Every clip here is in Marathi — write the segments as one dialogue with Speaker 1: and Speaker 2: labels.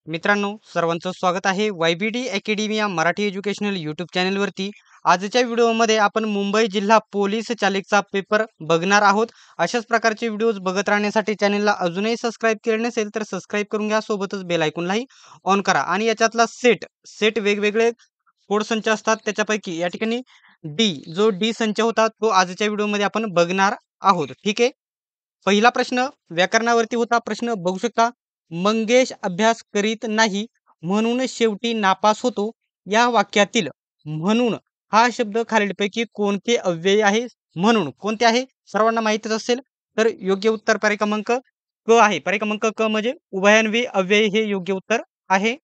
Speaker 1: मित्रांनो, सर्वांचं स्वागत आहे YBD अकॅडमी या मराठी एज्युकेशनल यूट्यूब चॅनलवरती. आजच्या व्हिडिओमध्ये आपण मुंबई जिल्हा पोलीस चालकचा पेपर बघणार आहोत. अशाच प्रकारचे व्हिडिओज बघत राहण्यासाठी चॅनलला अजूनही सबस्क्राईब केले नसेल तर सबस्क्राईब करून घ्या. सोबतच बेल आयकॉनलाही ऑन करा. आणि याच्यातला सेट वेगवेगळे कोड संच असतात. त्याच्यापैकी या ठिकाणी जो डी संच होता तो आजच्या व्हिडिओमध्ये आपण बघणार आहोत. ठीक आहे. पहिला प्रश्न व्याकरणावरती होता. प्रश्न बघू शकता. मंगेश अभ्यास करीत नाही म्हणून शेवटी नापास होतो. या वाक्यातील म्हणून हा शब्द खालीलपैकी कोणते अव्यय आहे? म्हणून कोणते आहे? सर्वांना माहितच असेल. तर योग्य उत्तर पर्याय क्रमांक क आहे. पर्याय क्रमांक क म्हणजे उभयान्वी अव्यय हे योग्य उत्तर आहे.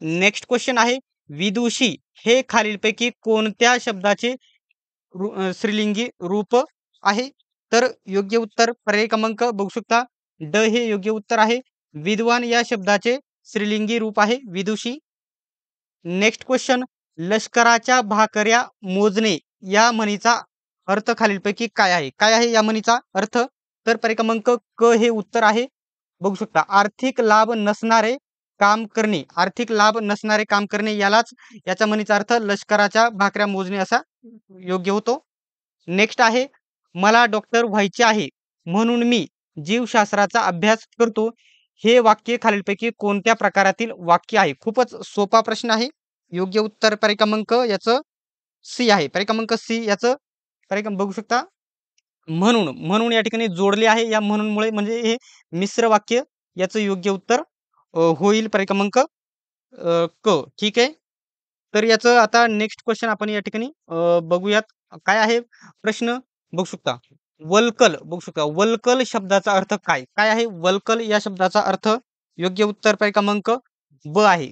Speaker 1: नेक्स्ट क्वेश्चन आहे. विदुषी हे खालीलपैकी कोणत्या शब्दाचे स्त्रीलिंगी रूप आहे? तर योग्य उत्तर पर्याय क्रमांक बघू शकता. ड हे योग्य उत्तर आहे. विद्वान या शब्दाचे स्त्रीलिंगी रूप आहे विदुषी. Next question. लष्कराच्या भाकऱ्या मोजणे या म्हणीचा अर्थ खालीलपैकी काय आहे? काय आहे या म्हणीचा अर्थ? तर पर्याय क्रमांक क हे उत्तर आहे. बघू शकता. आर्थिक लाभ नसणारे काम करणे. आर्थिक लाभ नसणारे काम करणे यालाच याचा म्हणीचा अर्थ लष्कराच्या भाकऱ्या मोजणे असा योग्य होतो. नेक्स्ट आहे. मला डॉक्टर व्हायचे आहे म्हणून मी जीवशास्त्राचा अभ्यास करतो. हे वाक्य खालीलपैकी कोणत्या प्रकारातील वाक्य आहे? खूपच सोपा प्रश्न आहे. योग्य उत्तर पर्याय क्रमांक याचं सी आहे. पर्याय क्रमांक सी याचं बघू शकता. म्हणून या ठिकाणी जोडले आहे. या म्हणूनमुळे म्हणजे हे मिश्र वाक्य याचं योग्य उत्तर होईल. पर्याय क्रमांक क. ठीक आहे. तर याचं आता नेक्स्ट क्वेश्चन आपण या ठिकाणी बघूयात. काय आहे प्रश्न बघू शकता. वल्कल बघू शकता. वल्कल शब्दाचा अर्थ काय? काय आहे वल्कल या शब्दाचा अर्थ? योग्य उत्तर पर्याय क्रमांक ब आहे.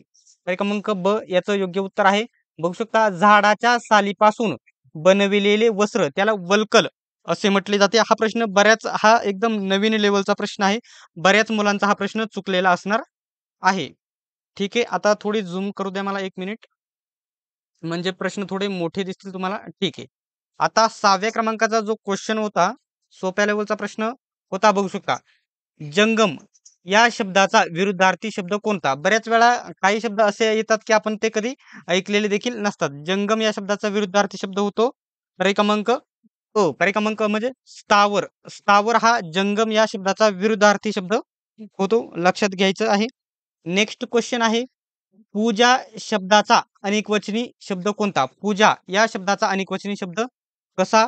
Speaker 1: पर्याय क्रमांक ब याचं योग्य उत्तर आहे. बघू शकता. झाडाच्या सालीपासून बनविलेले वस्त्र त्याला वल्कल असे म्हटले जाते. हा एकदम नवीन लेवलचा प्रश्न आहे. बऱ्याच मुलांचा हा प्रश्न चुकलेला असणार आहे. ठीक आहे. आता थोडी झूम करू द्या मला 1 मिनिट. म्हणजे प्रश्न थोडे मोठे दिसतील तुम्हाला. ठीक आहे. आता 6व्या क्रमांकाचा जो क्वेश्चन होता, सोप्या लेवलचा प्रश्न होता बघू शकता. जंगम या शब्दाचा विरुद्धार्थी शब्द कोणता? बऱ्याच वेळा काही शब्द असे येतात की आपण ते कधी ऐकलेले देखील नसतात. जंगम या शब्दाचा विरुद्धार्थी शब्द होतो पर्याय क्रमांक पर्याय क्रमांक म्हणजे स्थावर. स्थावर हा जंगम या शब्दाचा विरुद्धार्थी शब्द होतो. लक्षात घ्यायचं आहे. नेक्स्ट क्वेश्चन आहे. पूजा शब्दाचा अनेकवचनी शब्द कोणता? पूजा या शब्दाचा अनेकवचनी शब्द कसा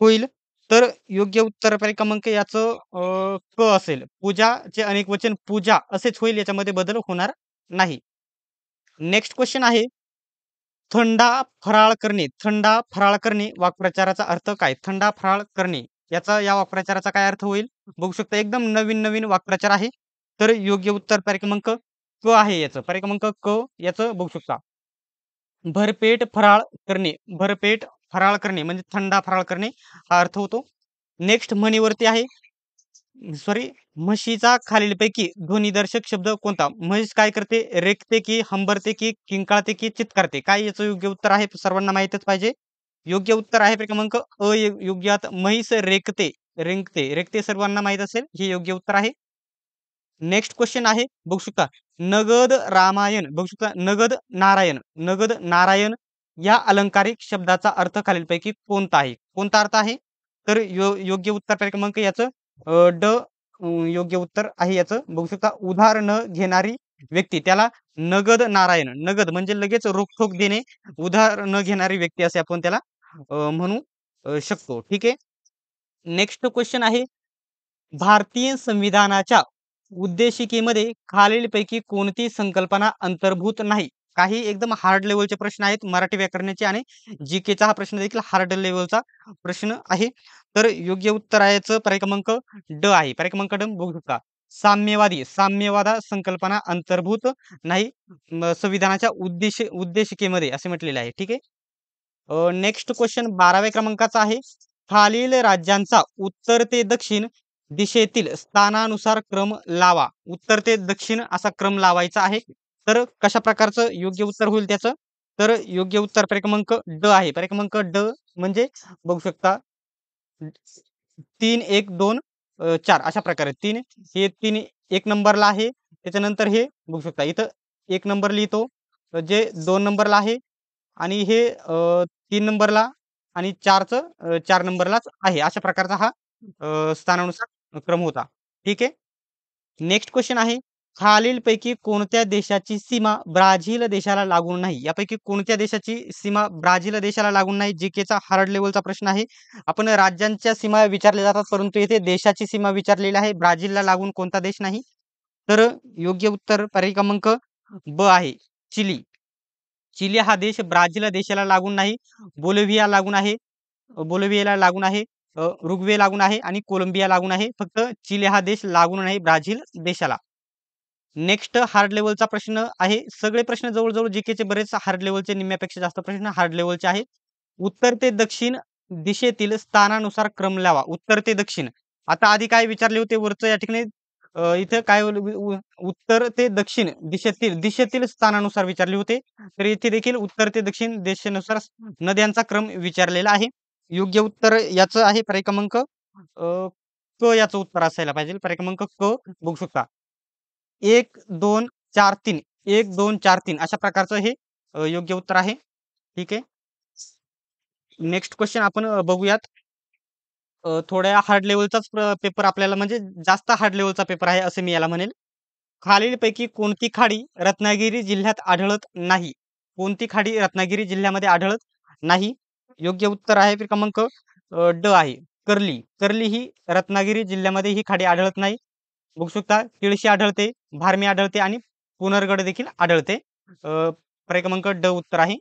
Speaker 1: होईल? तर योग्य उत्तर पर्याय क्रमांक याचं क असेल. पूजाचे अनेकवचन पूजा असेच होईल. याच्यामध्ये बदल होणार नाही. नेक्स्ट क्वेश्चन आहे. थंडा फराळ करणे. थंडा फराळ करणे वाक्प्रचाराचा अर्थ काय? थंडा फराळ करणे या वाक्प्रचाराचा काय अर्थ होईल? बघू शकता. एकदम नवीन वाक्प्रचार आहे. तर योग्य उत्तर पर्याय क्रमांक क आहे याचं. पर्याय क्रमांक क याचं बघू शकता. भरपेट फराळ करणे. भरपेट फराळ करणे म्हणजे थंडा फराळ करणे हा अर्थ होतो. नेक्स्ट म्हणीवरती आहे. सॉरी. म्हशीचा खालीलपैकी ध्वनिदर्शक शब्द कोणता? म्हैस काय करते? रेखते की हंबरते की किंकाळते की चित्कारते? काय याचं योग्य उत्तर आहे? सर्वांना माहितच पाहिजे. योग्य उत्तर आहे क्रमांक योग्यात म्हैस रेखते. रेखते सर्वांना माहित असेल. हे योग्य उत्तर आहे. नेक्स्ट क्वेश्चन आहे बघू शकता. नगद रामायण बघू शकता. नगद नारायण. नगद नारायण या अलंकारिक शब्दाचा अर्थ खालीलपैकी कोणता आहे? कोणता अर्थ आहे? तर योग्य उत्तर पर्याय क्रमांक याचं ड योग्य उत्तर आहे याचं. बघू शकता. उधार न घेणारी व्यक्ती त्याला नगद नारायण. नगद म्हणजे लगेच रोखठोक देणे. उधार न घेणारी व्यक्ती असे आपण त्याला म्हणू शकतो. ठीक आहे. नेक्स्ट क्वेश्चन आहे. भारतीय संविधानाच्या उद्देशिकेमध्ये खालीलपैकी कोणती संकल्पना अंतर्भूत नाही? काही एकदम हार्ड लेवलचे प्रश्न आहेत मराठी व्याकरणाचे आणि जीकेचा हा प्रश्न देखील हार्ड लेवलचा प्रश्न आहे. तर योग्य उत्तर आहे याचं पर्याय क्रमांक ड आहे. पर्याय क्रमांक ड बघू शकता. साम्यवादा संकल्पना अंतर्भूत नाही संविधानाच्या उद्देशिकेमध्ये असे म्हटलेले आहे. ठीक आहे. नेक्स्ट क्वेश्चन 12व्या क्रमांकाचा आहे. खालील राज्यांचा उत्तर ते दक्षिण दिशेतील स्थानानुसार क्रम लावा. उत्तर ते दक्षिण असा क्रम लावायचा आहे. तर कशा प्रकारचं योग्य उत्तर होईल त्याचं? तर योग्य उत्तर पर्याय क्रमांक ड आहे. पर्याय क्रमांक ड म्हणजे बघू शकता. 3 1 2 4 अशा प्रकारे 3 हे 3 1 नंबरला आहे. त्याच्यानंतर हे बघू शकता इथं 1 नंबर लिहितो, जे 2 नंबरला आहे आणि हे 3 नंबरला आणि 4 नंबरलाच आहे. अशा प्रकारचा हा स्थानानुसार क्रम होता. ठीक आहे. नेक्स्ट क्वेश्चन आहे, खालीलपैकी कोणत्या देशाची सीमा ब्राझील देशाला लागून नाही? यापैकी कोणत्या देशाची सीमा ब्राझील देशाला लागून नाही? जीकेचा हार्ड लेव्हलचा प्रश्न आहे. आपण राज्यांच्या सीमा विचारल्या जातात, परंतु येथे देशाची सीमा विचारलेली आहे. ब्राझीलला लागून कोणता देश नाही? तर योग्य उत्तर पर्याय क्रमांक ब आहे, चिली. चिली हा देश ब्राझील देशाला लागून नाही. बोलिव्हिया लागून आहे. बोलिव्हियाला लागून आहे. उरुग्वे लागून आहे आणि कोलंबिया लागून आहे. फक्त चिली हा देश लागून नाही ब्राझील देशाला. नेक्स्ट हार्ड लेव्हलचा प्रश्न आहे. सगळे प्रश्न जवळ-जवळ जीकेचे बरेच हार्ड लेव्हलचे निम्म्यापेक्षा जास्त प्रश्न हार्ड लेव्हलचे आहेत. उत्तर ते दक्षिण दिशेतील स्थानानुसार क्रम लावा. उत्तर ते दक्षिण. आता आधी काय विचारले होते वरचं या ठिकाणी इथं काय उत्तर ते दक्षिण दिशेतील स्थानानुसार विचारले होते. तर इथे देखील उत्तर ते दक्षिण दिशेनुसार नद्यांचा क्रम विचारलेला आहे. योग्य उत्तर याचं आहे पर्याय क्रमांक क याचं उत्तर असायला पाहिजे. पर्याय क्रमांक क बघू शकता. 1, 2, 4, 3. 1, 2, 4, 3 अशा प्रकारचं हे योग्य उत्तर आहे. ठीक आहे. नेक्स्ट क्वेश्चन आपण बघूयात. थोड्या हार्ड लेव्हलचाच पेपर आपल्याला म्हणजे जास्त हार्ड लेव्हलचा पेपर आहे असं मी याला म्हणेल. खालीलपैकी कोणती खाडी रत्नागिरी जिल्ह्यात आढळत नाही? कोणती खाडी रत्नागिरी जिल्ह्यामध्ये आढळत नाही? योग्य उत्तर आहे क्रमांक ड आहे, कर्ली. कर्ली ही रत्नागिरी जिल्ह्यामध्ये ही खाडी आढळत नाही. बघू शकता तिळशी आढळते, भारमी आढळते आणि पुनरगड देखील आढळते. पर्याय क्रमांक ड उत्तर आहे.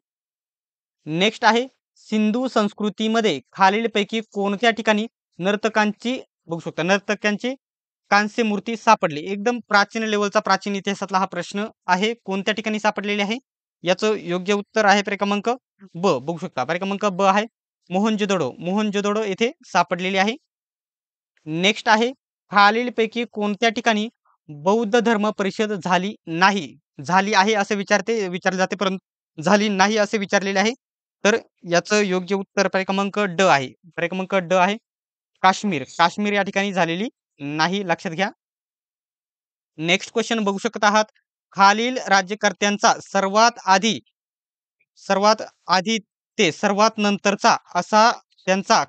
Speaker 1: नेक्स्ट आहे, सिंधू संस्कृतीमध्ये खालीलपैकी कोणत्या ठिकाणी नर्तकांची बघू शकता नर्तकांची कांस्य मूर्ती सापडली? एकदम प्राचीन लेवलचा प्राचीन इतिहासातला हा प्रश्न आहे. कोणत्या ठिकाणी सापडलेली आहे? याचं योग्य उत्तर आहे पर्याय क्रमांक ब. बघू शकता पर्याय क्रमांक ब आहे, मोहनजोदडो. मोहनजोदडो येथे सापडलेली आहे. नेक्स्ट आहे, खालीलपैकी कोणत्या ठिकाणी बौद्ध धर्म परिषद झाली नाही? झाली आहे असे विचारले जाते, परंतु झाली नाही असे विचारलेले आहे. तर याचं योग्य उत्तर पर्याय क्रमांक ड आहे. पर्याय क्रमांक ड आहे, काश्मीर. काश्मीर या ठिकाणी झालेली नाही, लक्षात घ्या. नेक्स्ट क्वेश्चन बघू शकत आहात. खालील राज्यकर्त्यांचा सर्वात आधी ते सर्वात नंतरचा असा त्यांचा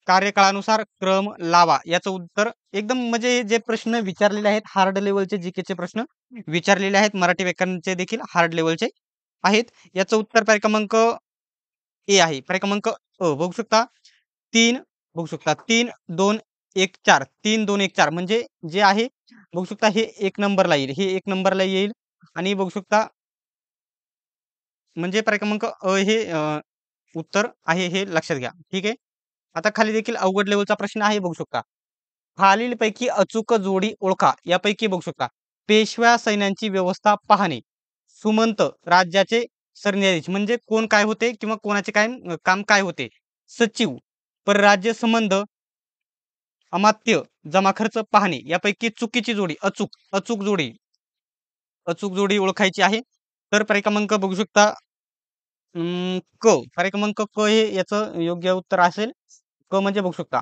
Speaker 1: कार्यकाळानुसार क्रम लावा. याचं उत्तर एकदम म्हणजे जे प्रश्न विचारलेले आहेत हार्ड लेवलचे जीकेचे प्रश्न विचारलेले आहेत. मराठी व्याकरणचे देखील हार्ड लेवलचे आहेत. याचं उत्तर पर्याय क्रमांक ए आहे. पर्याय क्रमांक बघू शकता 3 बघू शकता 3, 2, 1, 4 3, 2, 1, 4 म्हणजे जे आहे बघू शकता हे 1 नंबरला येईल. हे 1 नंबरला येईल आणि बघू शकता म्हणजे पर्याय क्रमांक हे उत्तर आहे हे लक्षात घ्या. ठीक आहे. आता खाली देखील अवघड लेवलचा प्रश्न आहे बघू शकता. खालीलपैकी अचूक जोडी ओळखा. यापैकी बघू शकता पेशव्या सैन्यांची व्यवस्था पाहणे, सुमंत राज्याचे सरन्यायाधीश म्हणजे कोण काय होते किंवा कोणाचे काय काम काय होते, सचिव, परराज्य संबंध, अमात्य, जमा खर्च पाहणे. यापैकी चुकीची जोडी अचूक जोडी ओळखायची आहे. तर पर्याय क्रमांक बघू शकता क. पर्याय क्रमांक क हे याचं योग्य उत्तर असेल. क म्हणजे बघू शकता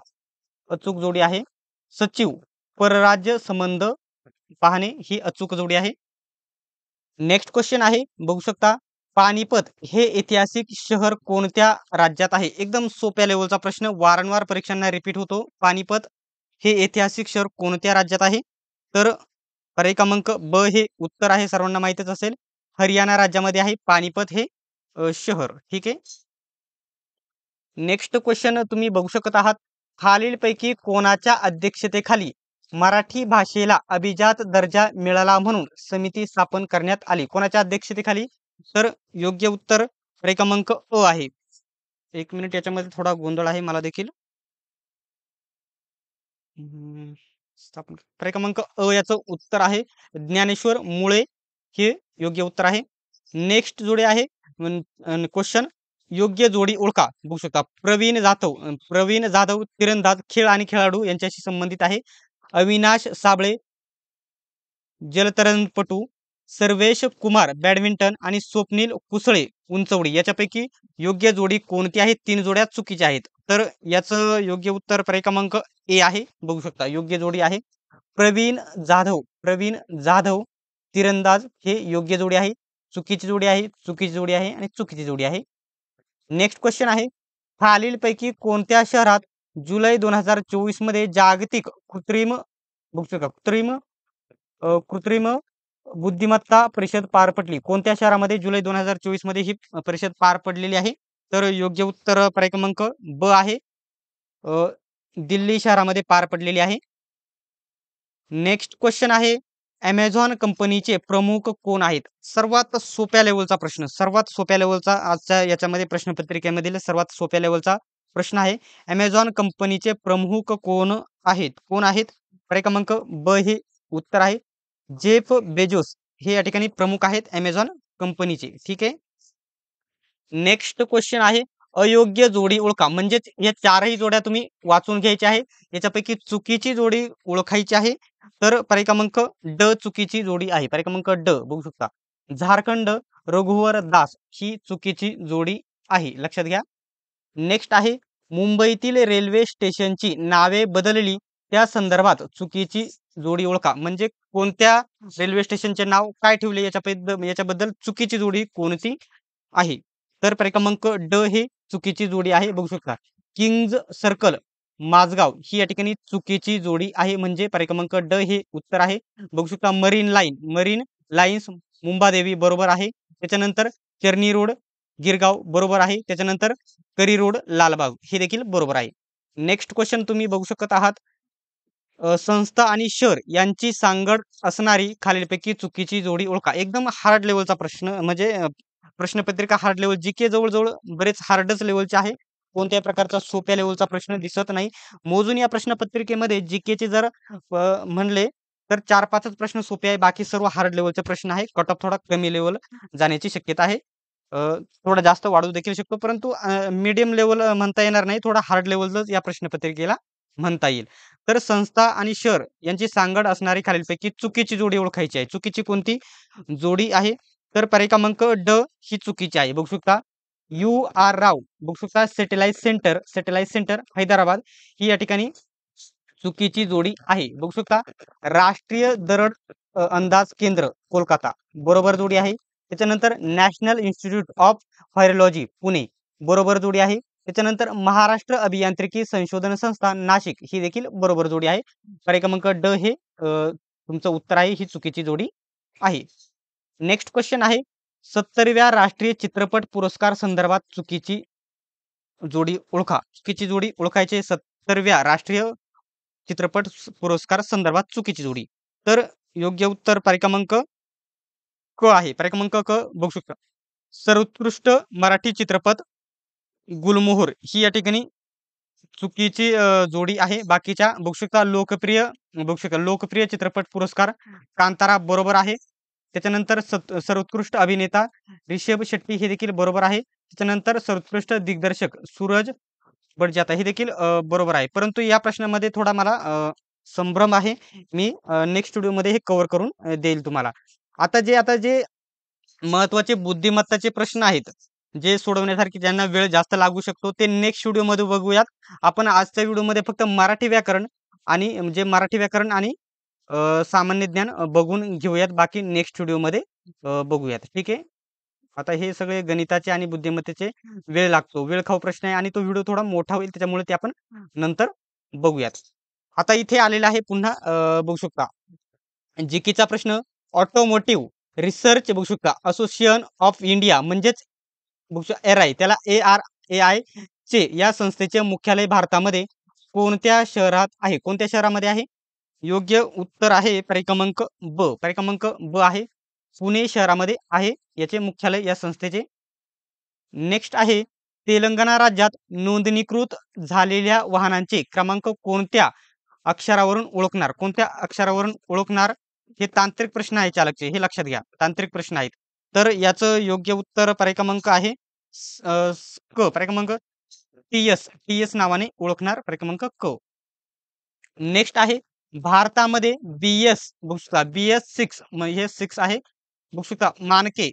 Speaker 1: अचूक जोडी आहे. सचिव, परराज्य संबंध पाहणे ही अचूक जोडी आहे. नेक्स्ट क्वेश्चन आहे बघू शकता, पानिपत हे ऐतिहासिक शहर कोणत्या राज्यात आहे? एकदम सोप्या लेवलचा प्रश्न वारंवार परीक्षांना रिपीट होतो. पानिपत हे ऐतिहासिक शहर कोणत्या राज्यात आहे? तर पर्याय क्रमांक ब हे उत्तर आहे, सर्वांना माहितच असेल. हरियाणा राज्यामध्ये आहे पानिपत हे शहर. ठीक आहे. नेक्स्ट क्वेश्चन तुम्ही बघू शकत आहात. खालीलपैकी कोणाच्या अध्यक्षतेखाली मराठी भाषेला अभिजात दर्जा मिळाला म्हणून समिती स्थापन करण्यात आली? कोणाच्या अध्यक्षतेखाली? तर योग्य उत्तर पर्याय क्रमांक अ आहे. 1 मिनिट याच्यामध्ये थोडा गोंधळ आहे मला देखील. स्थापन पर्याय क्रमांक अ याचं उत्तर आहे ज्ञानेश्वर मुळे हे योग्य उत्तर आहे. नेक्स्ट जोडी आहे क्वेश्चन, योग्य जोडी ओळखा. बघू शकता प्रवीण जाधव तिरंदाज खेळ आणि खेळाडू यांच्याशी संबंधित आहे. अविनाश साबळे जलतरणपटू, सर्वेश कुमार बॅडमिंटन आणि स्वप्नील कुसळे उंचवडी. याच्यापैकी योग्य जोडी कोणती आहे? 3 जोड्या चुकीच्या आहेत. तर याचं योग्य उत्तर पर्याय क्रमांक ए आहे. बघू शकता योग्य जोडी आहे प्रवीण जाधव तीरंदाज हे योग्य जोडी आहे, चुकीची जोडी आहे, चुकीची जोडी आहे आणि चुकीची जोडी आहे. नेक्स्ट क्वेश्चन आहे, खालीलपैकी कोणत्या शहरात जुलै 2024 मध्ये जागतिक कृत्रिम बुद्धिमत्ता परिषद पार पडली? कोणत्या शहरामध्ये जुलै 2024 मध्ये ही परिषद पार पडलेली आहे? तर योग्य उत्तर पर्याय क्रमांक ब आहे. अ, दिल्ली शहरामध्ये पार पडलेली आहे. नेक्स्ट क्वेश्चन आहे, Amazon कंपनीचे प्रमुख कोण आहेत? सर्वात सोप्या लेवलचा प्रश्न, सर्वात सोप्या लेवलचा आजच्या याच्यामध्ये प्रश्नपत्रिकेमधील सर्वात सोप्या लेवलचा प्रश्न आहे. Amazon कंपनीचे प्रमुख कोण आहेत? कोण आहेत? पर्याय क्रमांक ब हे उत्तर आहे. जेफ बेजोस हे या ठिकाणी प्रमुख आहेत Amazon कंपनीचे. ठीक आहे. नेक्स्ट क्वेश्चन आहे, अयोग्य जोडी ओळखा. म्हणजेच या चारही जोड्या तुम्ही वाचून घ्यायच्या आहे. याच्यापैकी चुकीची जोडी ओळखायची आहे. तर पर्याय क्रमांक ड चुकीची जोडी आहे. पर्याय क्रमांक ड बघू शकता. झारखंड रघुवर दास ही चुकीची जोडी आहे. लक्षात घ्या. नेक्स्ट आहे, मुंबईतील रेल्वे स्टेशनची नावे बदलली त्या संदर्भात चुकीची जोडी ओळखा. म्हणजे कोणत्या रेल्वे स्टेशनचे नाव काय ठेवले याच्याबद्दल चुकीची जोडी कोणती आहे? तर पर्याय क्रमांक ड हे चुकीची जोडी आहे. बघू शकता. किंग्ज सर्कल माझगाव ही या ठिकाणी चुकीची जोडी आहे. म्हणजे पर्याय क्रमांक ड हे उत्तर आहे. बघू शकता. मरीन लाईन्स मुंबादेवी बरोबर आहे. त्याच्यानंतर चर्नी रोड गिरगाव बरोबर आहे. त्याच्यानंतर करी रोड लालबाग हे देखील बरोबर आहे. नेक्स्ट क्वेश्चन तुम्ही बघू शकत आहात, संस्था आणि शहर यांची सांगड असणारी खालीलपैकी चुकीची जोडी ओळखा. एकदम हार्ड लेवलचा प्रश्न, म्हणजे प्रश्नपत्रिका हार्ड लेवल, जीके जवळजवळ बरेच हार्डच लेवलचे आहे. कोणत्याही प्रकारचा सोप्या लेवलचा प्रश्न दिसत नाही. मोजून या प्रश्नपत्रिकेमध्ये जीकेचे जर म्हणले तर 4-5च प्रश्न सोपे आहे. बाकी सर्व हार्ड लेवलचे प्रश्न आहे. कट ऑफ थोडा कमी लेवल जाण्याची शक्यता आहे. थोडा जास्त वाढू देखील शकतो, परंतु मीडियम लेवल म्हणता येणार नाही. थोडा हार्ड लेवलच या प्रश्नपत्रिकेला म्हणता येईल. तर संस्था आणि शहर यांची सांगड असणारी खालीलपैकी चुकीची जोडी ओळखायची आहे. चुकीची कोणती जोडी आहे? तर पर्याय क्रमांक ड ही चुकीची आहे. बघू शकता. UR राव बघू शकता. सॅटेलाइट सेंटर हैदराबाद ही या ठिकाणी चुकीची जोडी आहे. बघू शकता. राष्ट्रीय दरड अंदाज केंद्र कोलकाता बरोबर जोडी आहे. त्याच्यानंतर national institute of virology Pune बरोबर जोडी आहे. त्याच्यानंतर महाराष्ट्र अभियांत्रिकी संशोधन संस्था नाशिक ही देखील बरोबर जोडी आहे. पर्याय क्रमांक ड हे तुमचं उत्तर आहे. ही चुकीची जोडी आहे. नेक्स्ट क्वेश्चन आहे, 70व्या राष्ट्रीय चित्रपट पुरस्कार संदर्भात चुकीची जोडी ओळखा. चुकीची जोडी ओळखायची. 70व्या राष्ट्रीय चित्रपट पुरस्कार संदर्भात चुकीची जोडी. तर योग्य उत्तर पर्याय क्रमांक क आहे. पर्याय क्रमांक क बघू शकता. सर्वोत्कृष्ट मराठी चित्रपट गुलमोहर ही या ठिकाणी चुकीची जोडी आहे. बाकीच्या बघू शकता. लोकप्रिय चित्रपट पुरस्कार कांतारा बरोबर आहे. त्याच्यानंतर सर्वोत्कृष्ट अभिनेता रिषभ शेट्टी हे देखील बरोबर आहे. त्याच्यानंतर सर्वोत्कृष्ट दिग्दर्शक सूरज बडजात्या हे देखील बरोबर आहे. परंतु या प्रश्नामध्ये थोडा मला संभ्रम आहे. मी नेक्स्ट व्हिडिओमध्ये हे कव्हर करून देईल तुम्हाला. आता जे महत्त्वाचे बुद्धिमत्ताचे प्रश्न आहेत, जे सोडवण्यासारखे ज्यांना वेळ जास्त लागू शकतो, ते नेक्स्ट व्हिडिओमध्ये बघूयात. आपण आजच्या व्हिडिओमध्ये फक्त मराठी व्याकरण आणि सामान्य ज्ञान बघून घेऊयात. बाकी नेक्स्ट व्हिडिओमध्ये बघूयात. ठीक आहे. आता हे सगळे गणिताचे आणि बुद्धिमत्तेचे वेळ लागतो. वेळखाऊ प्रश्न आहे आणि तो व्हिडिओ थोडा मोठा होईल, त्याच्यामुळे ते आपण नंतर बघूयात. आता इथे आलेला आहे पुन्हा बघू शकता. जीकेचा प्रश्न, ऑटोमोटिव्ह रिसर्च बघू शकता असोसिएशन ऑफ इंडिया म्हणजेच बघू शकता एआरआय, त्याला ARAI चे या संस्थेचे मुख्यालय भारतामध्ये कोणत्या शहरात आहे? कोणत्या शहरामध्ये आहे? योग्य उत्तर आहे पर्याय क्रमांक ब. पर्याय क्रमांक ब आहे. पुणे शहरामध्ये आहे याचे मुख्यालय या संस्थेचे. नेक्स्ट आहे, तेलंगणा राज्यात नोंदणीकृत झालेल्या वाहनांचे क्रमांक कोणत्या अक्षरावरून ओळखणार? कोणत्या अक्षरावरून ओळखणार? हे तांत्रिक प्रश्न आहे चालकचे, हे लक्षात घ्या. तांत्रिक प्रश्न आहेत. तर याचं योग्य उत्तर पर्याय क्रमांक आहे क. पर्याय क्रमांक TS नावाने ओळखणार. पर्याय क्रमांक क. नेक्स्ट आहे, भारतामध्ये BS6 हे 6 आहे बघू शकता मानके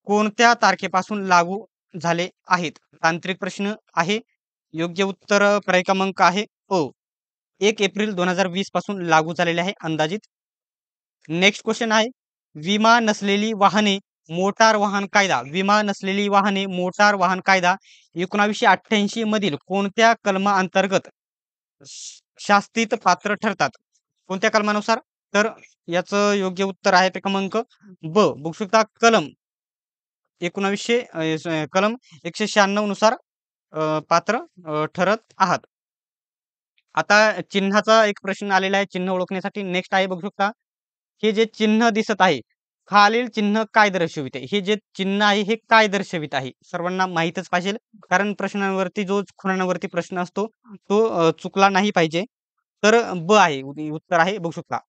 Speaker 1: कोणत्या तारखेपासून लागू झाले आहेत? तांत्रिक प्रश्न आहे. योग्य उत्तर पर्याय क्रमांक आहे अ. 1 एप्रिल 2020 पासून लागू झालेले आहे अंदाजित. नेक्स्ट क्वेश्चन आहे विमा नसलेली वाहने मोटार वाहन कायदा. विमा नसलेली वाहने मोटार वाहन कायदा 1988 मधील कोणत्या कलमाअंतर्गत शास्तीत पात्र ठरतात? कोणत्या कलमानुसार? तर याचं योग्य उत्तर आहे क्रमांक ब. बघू शकता कलम 1900 कलम 196 नुसार पात्र ठरत आहात. आता चिन्हाचा एक प्रश्न आलेला आहे चिन्ह ओळखण्यासाठी. नेक्स्ट आहे बघू शकता हे जे चिन्ह दिसत आहे खालील चिन्ह काय दर्शविते? हे जे चिन्ह आहे हे काय दर्शवित आहे? सर्वांना माहीतच पाहिजे कारण प्रश्नांवरती जो खुणांवरती प्रश्न असतो तो चुकला नाही पाहिजे. तर ब आहे उत्तर आहे बघू शकता.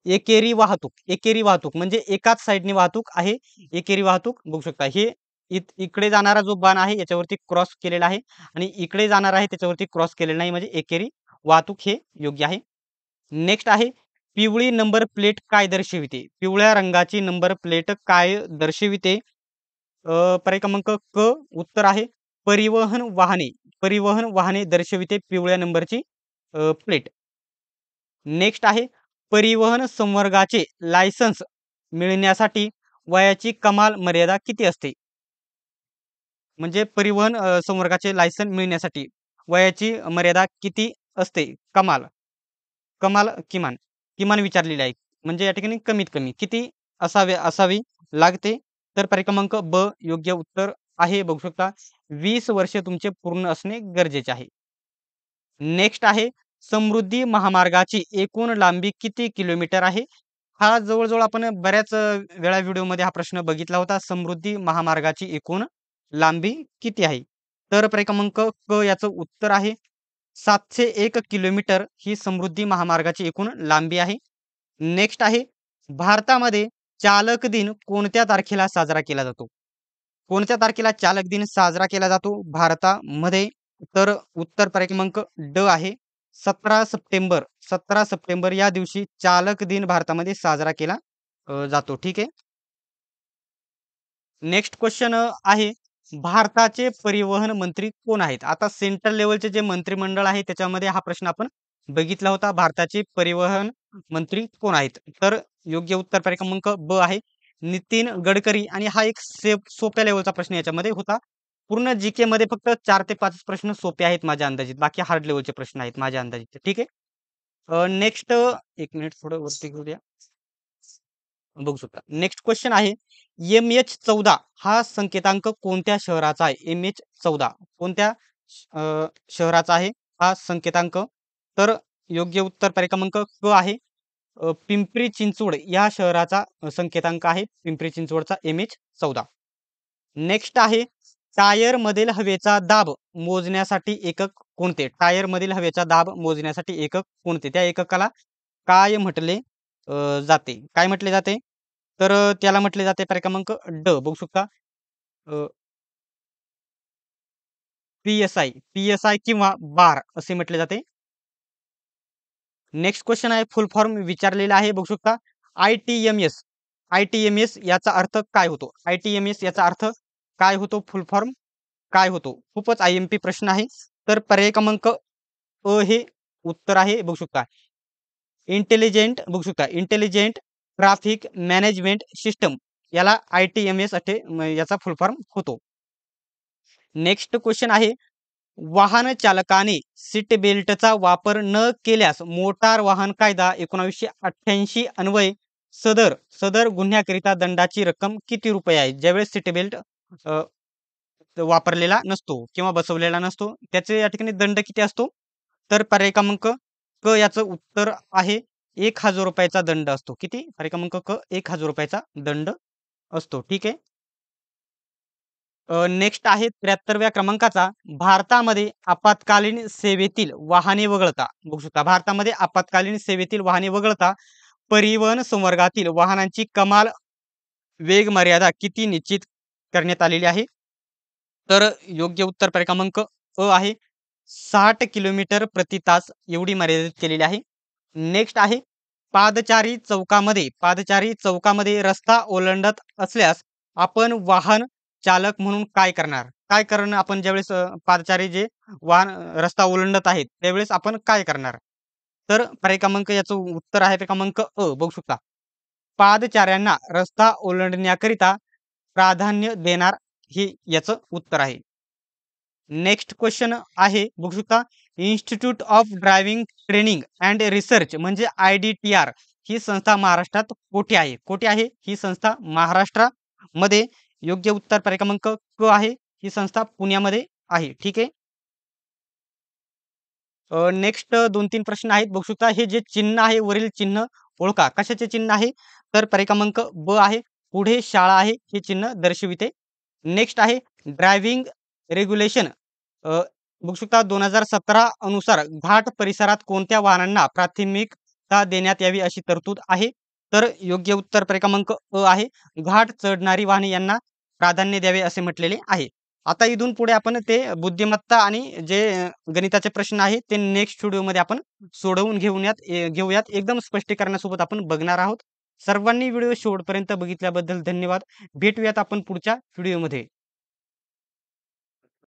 Speaker 1: एकेरी वाहतूक. एकेरी वाहतूक म्हणजे एकाच साइडने वाहतूक आहे. एकेरी वाहतूक बघू शकता. हे इकडे जाणारा जो बाण आहे याच्यावरती क्रॉस केलेला आहे आणि इकडे जाणार आहे त्याच्यावरती क्रॉस केलेला नाही म्हणजे एकेरी वाहतूक हे योग्य आहे. नेक्स्ट आहे पिवळी नंबर प्लेट काय दर्शविते? पिवळ्या रंगाची नंबर प्लेट काय दर्शविते? पर्याय क्रमांक क उत्तर आहे परिवहन वाहने. परिवहन वाहने दर्शविते पिवळ्या नंबरची प्लेट. नेक्स्ट आहे परिवहन संवर्गाचे लायसन्स मिळण्यासाठी वयाची कमाल मर्यादा किती असते? म्हणजे परिवहन संवर्गाचे लायसन मिळण्यासाठी वयाची मर्यादा किती असते? कमाल कमाल किमान किमान विचारलेली आहे. म्हणजे या ठिकाणी कमीत कमी किती असावी लागते? तर पर्याय क्रमांक ब योग्य उत्तर आहे. बघू शकता 20 वर्ष तुमचे पूर्ण असणे गरजेचे आहे. नेक्स्ट आहे समृद्धी महामार्गाची एकूण लांबी किती किलोमीटर आहे? हा जवळ-जवळ आपण बऱ्याच वेळा व्हिडिओमध्ये हा प्रश्न बघितला होता. समृद्धी महामार्गाची एकूण लांबी किती आहे? तर पर्याय क्रमांक क याचं उत्तर आहे 701 किलोमीटर ही समृद्धी महामार्गाची एकूण लांबी आहे. नेक्स्ट आहे भारतामध्ये चालक दिन कोणत्या तारखेला साजरा केला जातो? कोणत्या तारखेला चालक दिन साजरा केला जातो भारतामध्ये? तर उत्तर पर्याय क्रमांक ड आहे 17 सप्टेंबर. 17 सप्टेंबर या दिवशी चालक दिन भारतामध्ये साजरा केला जातो. ठीक आहे. नेक्स्ट क्वेश्चन आहे भारताचे परिवहन मंत्री कोण आहेत? आता सेंट्रल लेवलचे जे मंत्रिमंडळ आहे त्याच्यामध्ये हा प्रश्न आपण बघितला होता. भारताचे परिवहन मंत्री कोण आहेत? तर योग्य उत्तर पर्याय क्रमांक ब आहे नितीन गडकरी आणि हा एक सोप्या लेवलचा प्रश्न याच्यामध्ये होता. पूर्ण जीके मध्ये फक्त 4 ते 5 प्रश्न सोपे आहेत माझ्या अंदाजित. बाकी हार्ड लेवलचे प्रश्न आहेत माझ्या अंदाजित. ठीक आहे. नेक्स्ट एक मिनिट थोडं वरती घेऊया. बघू शकता. नेक्स्ट क्वेश्चन आहे MH14 हा संकेतांक कोणत्या शहराचा आहे? MH14 कोणत्या शहराचा आहे हा संकेतांक? तर योग्य उत्तर पर्याय क्रमांक क आहे पिंपरी चिंचवड या शहराचा संकेतांक आहे पिंपरी चिंचवडचा MH14. नेक्स्ट आहे टायर मधील हवेचा दाब मोजण्यासाठी एकक कोणते? टायर मधील हवेचा दाब मोजण्यासाठी एकक कोणते? त्या एककाला काय म्हटले जाते? काय म्हटले जाते? तर त्याला म्हटले जाते पर्याय क्रमांक ड. बघू शकता PSI किंवा बार असे म्हटले जाते. नेक्स्ट क्वेश्चन आहे फुल फॉर्म विचारलेला आहे. बघू शकता ITMS. ITMS याचा अर्थ काय होतो? ITMS याचा अर्थ काय होतो? फुल फॉर्म काय होतो? खूपच IMP प्रश्न आहे. तर पर्याय क्रमांक अ हे उत्तर आहे. बघू शकता इंटेलिजंट बघू शकता इंटेलिजंट ट्रॅफिक मॅनेजमेंट सिस्टम याला ITMS असे याचा फुल फॉर्म होतो. नेक्स्ट क्वेश्चन आहे वाहन चालकाने सीट बेल्टचा वापर न केल्यास मोटार वाहन कायदा 1988 अन्वये सदर सदर गुन्ह्याकरिता दंडाची रक्कम किती रुपये आहे? ज्यावेळेस सीट बेल्ट वापरलेला नसतो किंवा बसवलेला नसतो त्याचे या ठिकाणी दंड किती असतो? तर पर्याय क्रमांक क याचं उत्तर आहे 1000 रुपयाचा दंड असतो. किती? पर्याय क्रमांक क 1000 रुपयाचा दंड असतो. ठीक आहे. नेक्स्ट आहे 73व्या क्रमांकाचा भारतामध्ये आपत्कालीन सेवेतील वाहने वगळता बघू शकता भारतामध्ये आपत्कालीन सेवेतील वाहने वगळता परिवहन संवर्गातील वाहनांची कमाल वेग मर्यादा किती निश्चित करण्यात आलेली आहे? तर योग्य उत्तर पर्याय क्रमांक अ आहे 60 किलोमीटर प्रति तास एवढी मर्यादित केलेली आहे. नेक्स्ट आहे पादचारी चौकामध्ये रस्ता ओलांडत असल्यास आपण वाहन चालक म्हणून काय करणार? काय करणं आपण ज्यावेळेस पादचारी जे वाहन रस्ता ओलांडत आहेत त्यावेळेस आपण काय करणार? तर पर्याय क्रमांक याचं उत्तर आहे क्रमांक अ. बघू शकता. पादचाऱ्यांना रस्ता ओलांडण्याकरिता प्राधान्य देणार, हे याचं उत्तर आहे. नेक्स्ट क्वेश्चन आहे, बघू शकता. Institute of driving training and research म्हणजे IDTR ही संस्था महाराष्ट्रात कोठे आहे? कोठे आहे ही संस्था? महाराष्ट्रामध्ये. योग्य उत्तर पर्याय क्रमांक क आहे. ही संस्था पुण्यामध्ये आहे. ठीक आहे. नेक्स्ट 2-3 प्रश्न आहेत, बघू शकता. हे जे चिन्ह आहे, वरील चिन्ह ओळखा. कशाचे चिन्ह आहे? तर पर्याय क्रमांक ब आहे. पुढे शाळा आहे, हे चिन्ह दर्शविते. नेक्स्ट आहे ड्रायव्हिंग रेग्युलेशन. बघू शकता 2017 अनुसार घाट परिसरात कोणत्या वाहनांना प्राथमिकता देण्यात यावी अशी तरतूद आहे? तर योग्य उत्तर पर्याय क्रमांक अ आहे. घाट चढणारी वाहने यांना प्राधान्य द्यावे असे म्हटलेले आहे. आता इथून पुढे आपण ते बुद्धिमत्ता आणि जे गणिताचे प्रश्न आहेत ते नेक्स्ट व्हिडिओमध्ये आपण सोडवून घेऊयात. एकदम स्पष्टीकरणासोबत आपण बघणार आहोत. सर्वांनी व्हिडिओ शेवटपर्यंत बघितल्याबद्दल धन्यवाद. भेटूयात आपण पुढच्या व्हिडिओमध्ये.